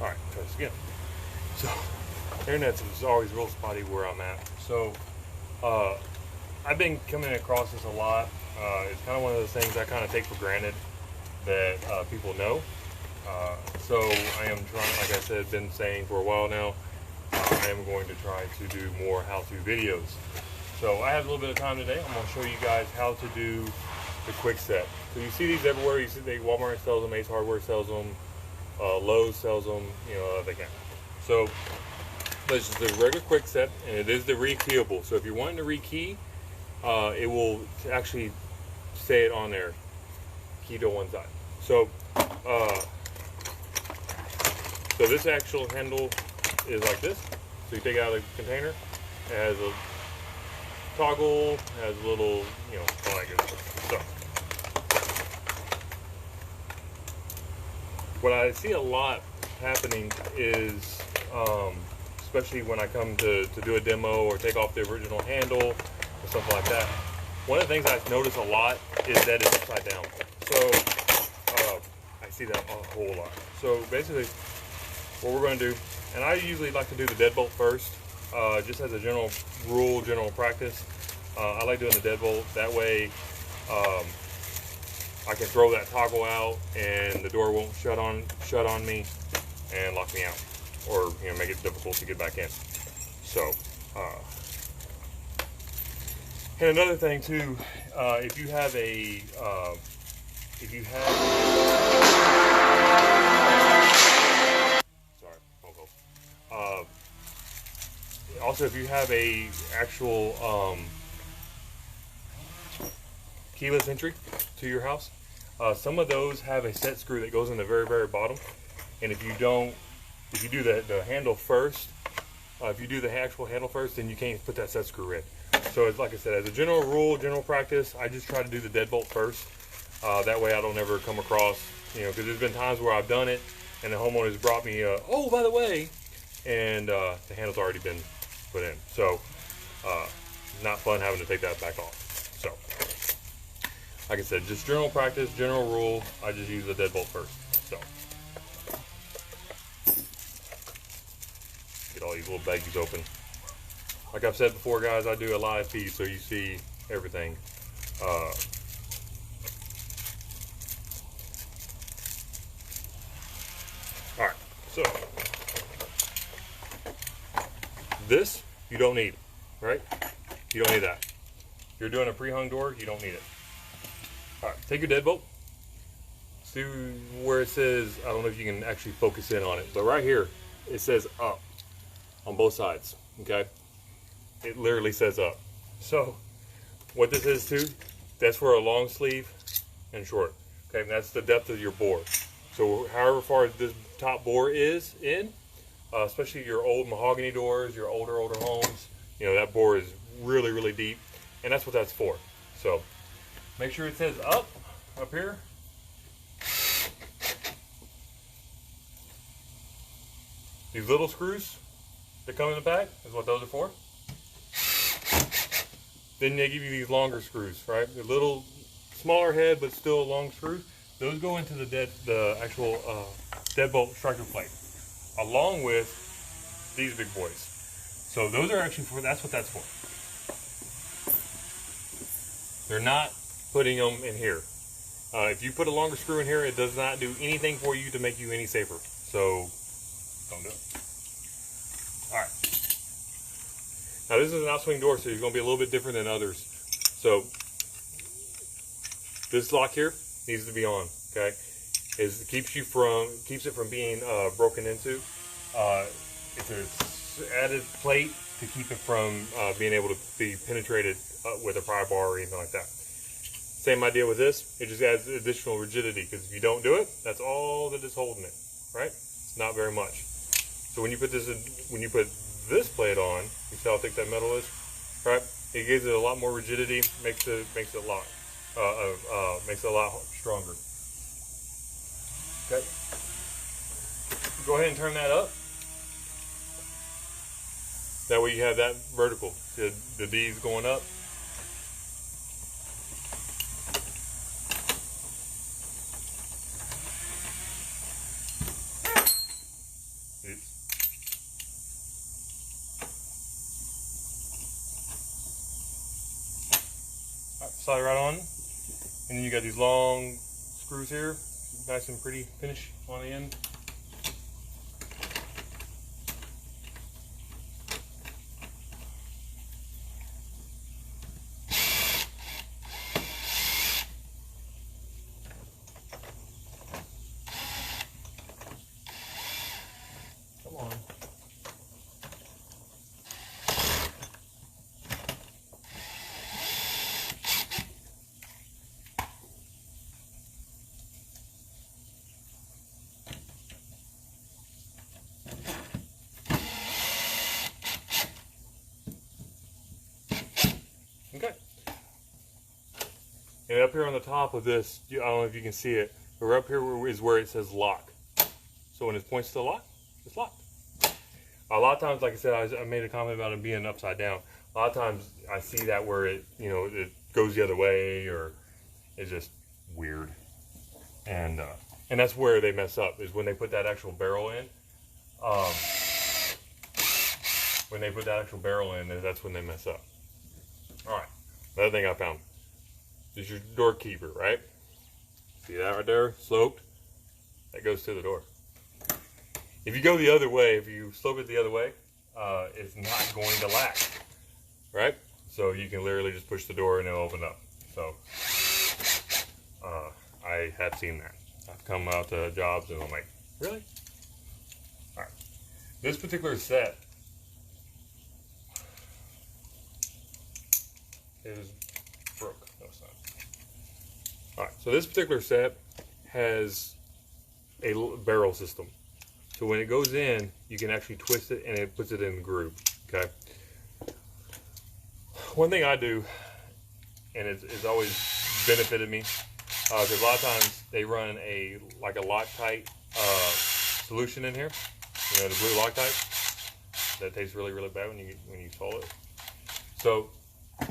All right, try this again. So, internet is always real spotty where I'm at. So, I've been coming across this a lot. It's kind of one of those things I kind of take for granted that people know. So I am trying, like I said, been saying for a while now, I am going to try to do more how-to videos. So I have a little bit of time today. I'm going to show you guys how to do the Kwikset. So you see these everywhere. You see Walmart sells them, Ace Hardware sells them, Lowe's sells them, you know, they can. So this is the regular Kwikset, and it is the rekeyable. So if you're wanting to rekey, it will actually say it on there, key to one side. So, so this actual handle is like this. So you take it out of the container. It has a toggle, has a little, you know, all that good stuff. So, what I see a lot happening is, especially when I come to do a demo or take off the original handle or something like that, one of the things I've noticed a lot is that it's upside down. So I see that a whole lot. So basically what we're going to do, and I usually like to do the deadbolt first, just as a general rule, general practice. I like doing the deadbolt. That way I can throw that toggle out and the door won't shut on me and lock me out, or you know, make it difficult to get back in. So and another thing too, if you have a also if you have a actual keyless entry to your house, some of those have a set screw that goes in the very bottom, and if you do the handle first, if you do the actual handle first, then you can't put that set screw in. So it's like I said, as a general rule, general practice, I just try to do the deadbolt first. That way I don't ever come across, you know, because there's been times where I've done it and the homeowner's brought me, oh, by the way, and the handle's already been put in. So not fun having to take that back off. So like I said, just general practice, general rule, I just use the deadbolt first. So get all these little baggies open. Like I've said before, guys, I do a live feed, so you see everything. All right, so this you don't need, right? You don't need that. If you're doing a pre-hung door, you don't need it. All right, take your deadbolt. See where it says, I don't know if you can actually focus in on it, but right here, it says up on both sides, okay? It literally says up. So what this is too, that's for a long sleeve and short. Okay, and that's the depth of your bore. So however far this top bore is in, especially your old mahogany doors, your older homes, you know, that bore is really deep, and that's what that's for. So make sure it says up here. These little screws that come in the back is what those are for. Then they give you these longer screws, right? The little smaller head, but still long screws. Those go into the actual deadbolt striker plate, along with these big boys. So those are actually for, that's what that's for. They're not putting them in here. If you put a longer screw in here, it does not do anything for you to make you any safer. So don't do it. All right. Now this is an outswing door, so it's going to be a little bit different than others. So this lock here needs to be on. Okay, it keeps it from being broken into. It's an added plate to keep it from being able to be penetrated with a pry bar or anything like that. Same idea with this. It just adds additional rigidity, because if you don't do it, that's all that is holding it. Right? It's not very much. So when you put this plate on, you see how thick that metal is, right? It gives it a lot more rigidity, makes it a lot stronger. Okay. Go ahead and turn that up. That way you have that vertical. The D's going up. slide right on. And then you got these long screws here, nice and pretty finish on the end. Come on. Okay. And up here on the top of this, I don't know if you can see it, but right up here is where it says lock. So when it points to lock, it's locked. A lot of times, like I said, I made a comment about it being upside down. A lot of times I see that where it, you know, it goes the other way, or it's just weird. And that's where they mess up, is when they put that actual barrel in. When they put that actual barrel in, that's when they mess up. All right, another thing I found is your door keeper, right? See that right there, sloped? That goes to the door. If you go the other way, if you slope it the other way, it's not going to latch, right? So you can literally just push the door and it'll open up. So I have seen that. I've come out to jobs and I'm like, really? All right, this particular set is broke. No, it's not. All right, so this particular set has a barrel system. So when it goes in, you can actually twist it and it puts it in the groove, okay? One thing I do, and it's always benefited me, because a lot of times they run a Loctite solution in here, you know, the blue Loctite. That tastes really, really bad when you swallow it. So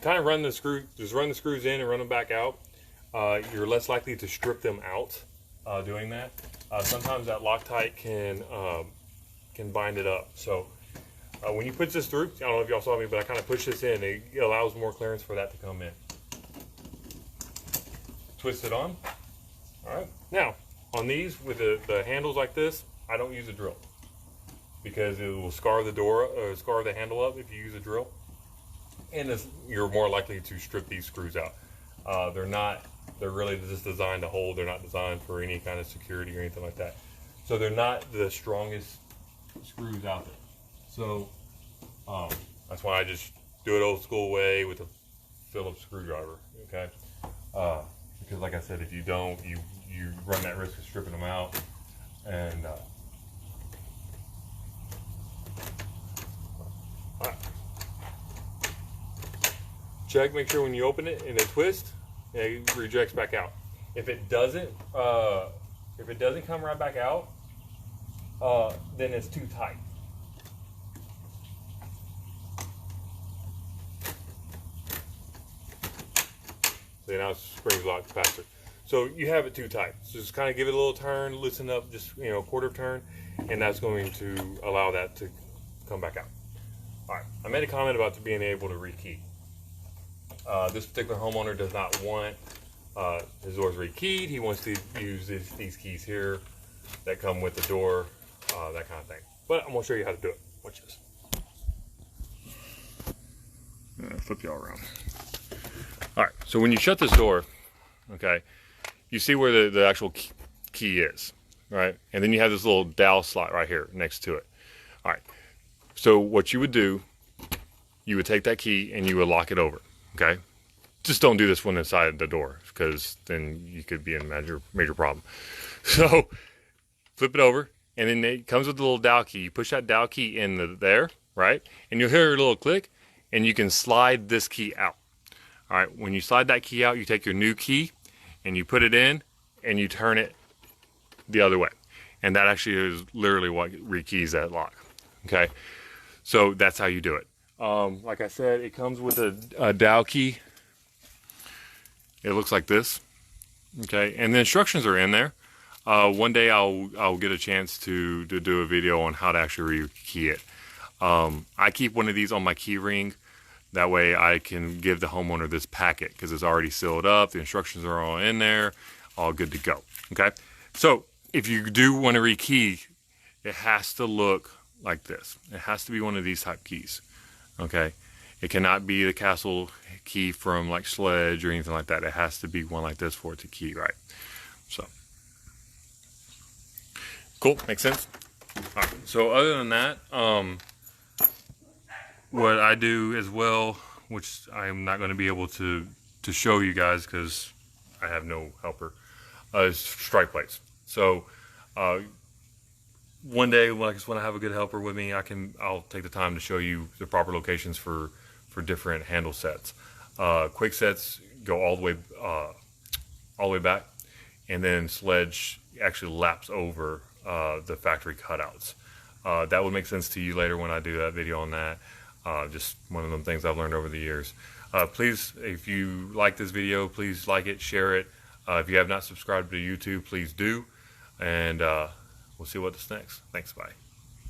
kind of run the screws in and run them back out. You're less likely to strip them out doing that. Sometimes that Loctite can bind it up. So when you put this through, I don't know if y'all saw me, but I kind of push this in. It allows more clearance for that to come in. Twist it on. All right. Now on these with the handles like this, I don't use a drill because it will scar the door or scar the handle up if you use a drill, and you're more likely to strip these screws out. They're really just designed to hold. They're not designed for any kind of security or anything like that. So they're not the strongest screws out there. So that's why I just do it old school way with a Phillips screwdriver, okay? Because like I said, if you don't, you run that risk of stripping them out. And all right. Check, make sure when you open it and it twists, it rejects back out. If it doesn't come right back out, then it's too tight. So now it springs a lot faster. So you have it too tight. So just kind of give it a little turn, loosen up, just a quarter turn, and that's going to allow that to come back out. All right, I made a comment about being able to rekey. This particular homeowner does not want his doors rekeyed. He wants to use these keys here that come with the door, that kind of thing. But I'm gonna show you how to do it. Watch this. Flip y'all around. All right, so when you shut this door, okay, you see where the actual key is, right? And then you have this little dowel slot right here next to it. All right, so what you would do, you would take that key and you would lock it over, okay? Just don't do this one inside the door, because then you could be in a major problem. So flip it over, and then it comes with a little dowel key. You push that dowel key in there, right? And you'll hear a little click, and you can slide this key out. All right, when you slide that key out, you take your new key and you put it in and you turn it the other way. And that actually is literally what rekeys that lock, okay? So that's how you do it. Like I said, it comes with a dowel key. It looks like this, okay? And the instructions are in there. One day I'll get a chance to do a video on how to actually rekey it. I keep one of these on my key ring That way I can give the homeowner this packet because it's already sealed up. The instructions are all in there, all good to go. Okay. So if you do want to rekey, it has to look like this. It has to be one of these type keys. Okay. It cannot be the castle key from like Sledge or anything like that. It has to be one like this for it to key right. So cool. Makes sense. All right. So other than that, what I do as well, which I'm not going to be able to show you guys because I have no helper, is strike plates. So one day, when I have a good helper with me, I'll take the time to show you the proper locations for different handle sets. Quiksets go all the way back, and then Sledge actually laps over the factory cutouts. That would make sense to you later when I do that video on that. Just one of them things I've learned over the years. Please, if you like this video, please like it, share it. If you have not subscribed to YouTube, please do. And we'll see what's next. Thanks, bye.